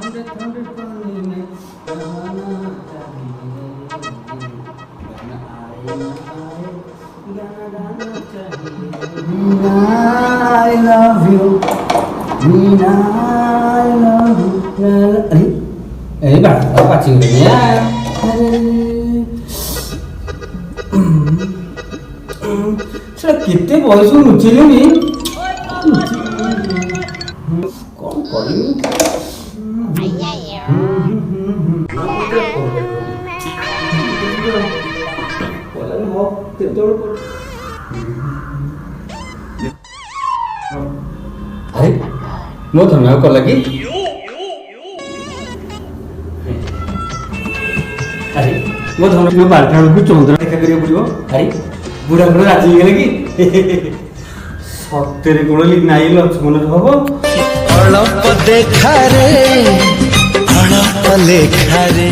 ठंडे ठंडे पानी में नहाना चाहिए गाना आए ना आए गाना गाना चाहिए Meena I love you Meena I love you अरे बात पाची हो रही है ସେଟା କେତେ ବୟସ ଲୁଚିଲେଣି କଣ କରିବି ଆରେ ମୋ ଧନ୍ୟ କଲା କି ଆରେ ମୋ ଧନ୍ୟ ବାରଟା ବେଳକୁ ଚନ୍ଦ୍ର ଦେଖା କରିବାକୁ ପଡିବ ଆରେ बुढ़ा बुढ़ा राजी गले कि सत्य कोण नाई लक्ष्मण हब अलप देखा रे अलप लेखा रे।